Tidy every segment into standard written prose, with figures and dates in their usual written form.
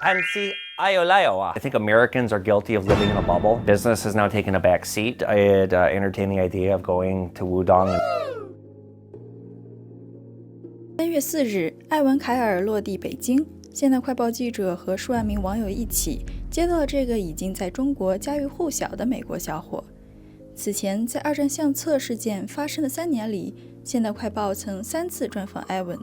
I think Americans are guilty of living in a bubble. Business has now taken a back seat. I had entertained the idea of going to Wudong. 3月4日，艾文·凯尔落地北京。现代快报记者和数万名网友一起接到了这个已经在中国家喻户晓的美国小伙。此前，在二战相册事件发生的3年里，现代快报曾3次专访艾文。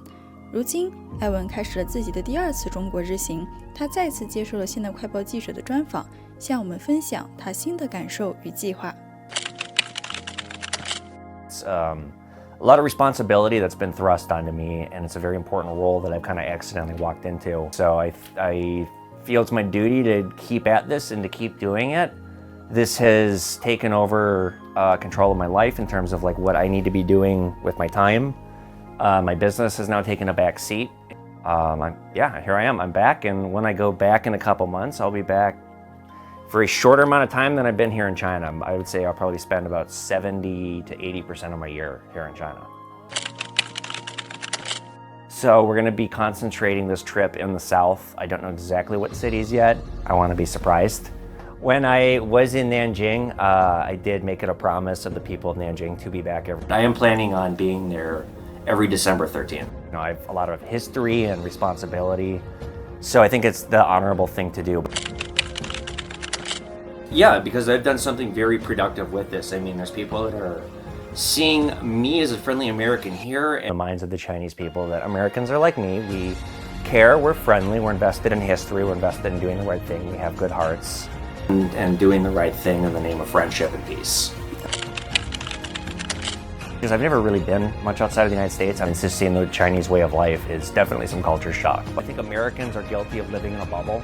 如今，艾文开始了自己的第2次中国之行，他再次接受了现代快报记者的专访，向我们分享他新的感受与计划。A lot of responsibility that's been thrust onto me, and it's a very important role that I've kind of accidentally walked into. So I feel it's my duty to keep at this and to keep doing it. This has taken over control of my life in terms of like what I need to be doing with my time. My business has now taken a back seat. Here I am. I'm back, and when I go back in a couple months, I'll be back for a shorter amount of time than I've been here in China. I would say I'll probably spend about 70 to 80% of my year here in China. So we're going to be concentrating this trip in the south. I don't know exactly what cities yet. I want to be surprised. When I was in Nanjing, I did make it a promise of the people of Nanjing to be back I am planning on being there every December 13th. You know, I have a lot of history and responsibility, so I think it's the honorable thing to do. Yeah, because I've done something very productive with this. I mean, there's people that are seeing me as a friendly American here in the minds of the Chinese people that Americans are like me. We care, we're friendly, we're invested in history, we're invested in doing the right thing, we have good hearts, and doing the right thing in the name of friendship and peace. Because I've never really been much outside of the United States, I'm just seeing the Chinese way of life is definitely some culture shock. I think Americans are guilty of living in a bubble.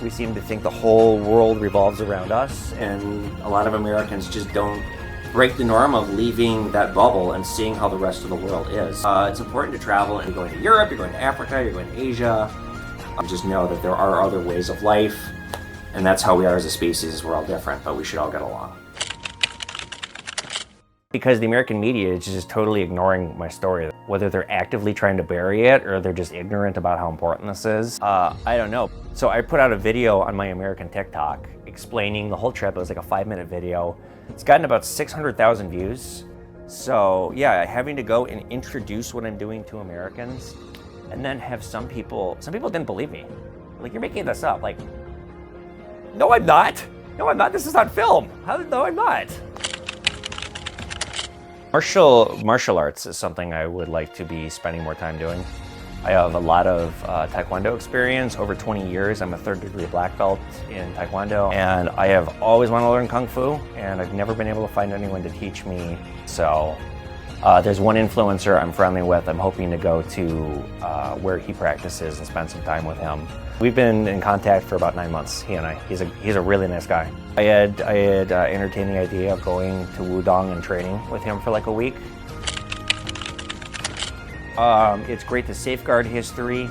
We seem to think the whole world revolves around us, and a lot of Americans just don't break the norm of leaving that bubble and seeing how the rest of the world is. It's important to travel, and you're going to Europe, you're going to Africa, you're going to Asia. Just know that there are other ways of life, and that's how we are as a species. We're all different, but we should all get along. Because the American media is just totally ignoring my story. Whether they're actively trying to bury it or they're just ignorant about how important this is, I don't know. So I put out a video on my American TikTok explaining the whole trip. It was like a 5-minute video. It's gotten about 600,000 views. So yeah, having to go and introduce what I'm doing to Americans, and then have some people didn't believe me. Like, you're making this up. Like, no, I'm not. No, I'm not. This is on film. No, I'm not. Martial arts is something I would like to be spending more time doing. I have a lot of Taekwondo experience, over 20 years. I'm a 3rd-degree black belt in Taekwondo, and I have always wanted to learn Kung Fu, and I've never been able to find anyone to teach me. So there's one influencer I'm friendly with. I'm hoping to go to where he practices and spend some time with him. We've been in contact for about 9 months, he and I. He's a really nice guy. I had entertained the idea of going to Wudong and training with him for like a week. It's great to safeguard history.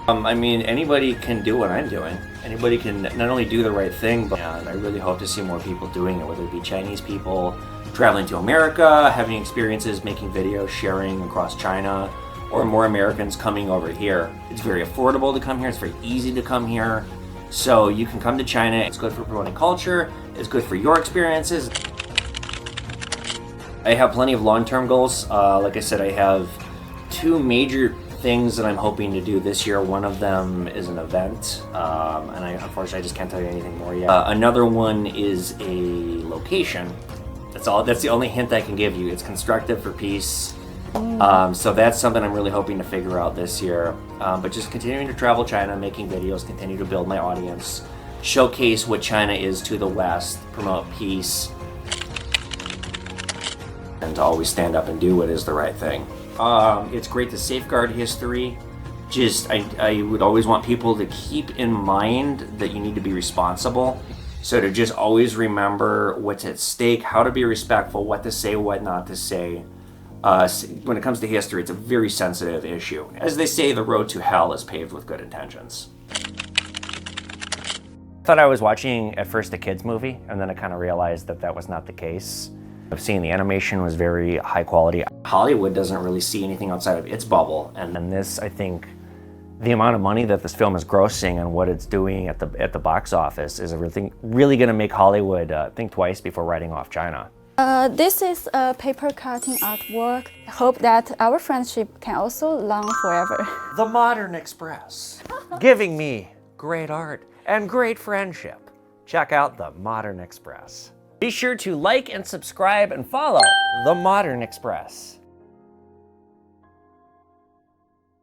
I mean, anybody can do what I'm doing. Anybody can not only do the right thing, but I really hope to see more people doing it, whether it be Chinese people traveling to America, having experiences, making videos, sharing across China, or more Americans coming over here. It's very affordable to come here. It's very easy to come here. So you can come to China. It's good for promoting culture. It's good for your experiences. I have plenty of long-term goals. Like I said, I have 2 major things that I'm hoping to do this year. One of them is an event, and unfortunately I just can't tell you anything more yet. Another one is a location. That's the only hint I can give you. It's constructive for peace. So that's something I'm really hoping to figure out this year. But just continuing to travel China, making videos, continue to build my audience, showcase what China is to the West, promote peace, and to always stand up and do what is the right thing. It's great to safeguard history. I would always want people to keep in mind that you need to be responsible. So to just always remember what's at stake, how to be respectful, what to say, what not to say. When it comes to history, it's a very sensitive issue. As they say, the road to hell is paved with good intentions. I thought I was watching, at first, a kid's movie, and then I kind of realized that that was not the case. I've seen the animation was very high quality. Hollywood doesn't really see anything outside of its bubble, and then this, I think, The amount of money that this film is grossing and what it's doing at the box office is really going to make Hollywood think twice before writing off China. This is a paper cutting artwork. Hope that our friendship can also long forever. The Modern Express, giving me great art and great friendship. Check out The Modern Express. Be sure to like and subscribe and follow The Modern Express.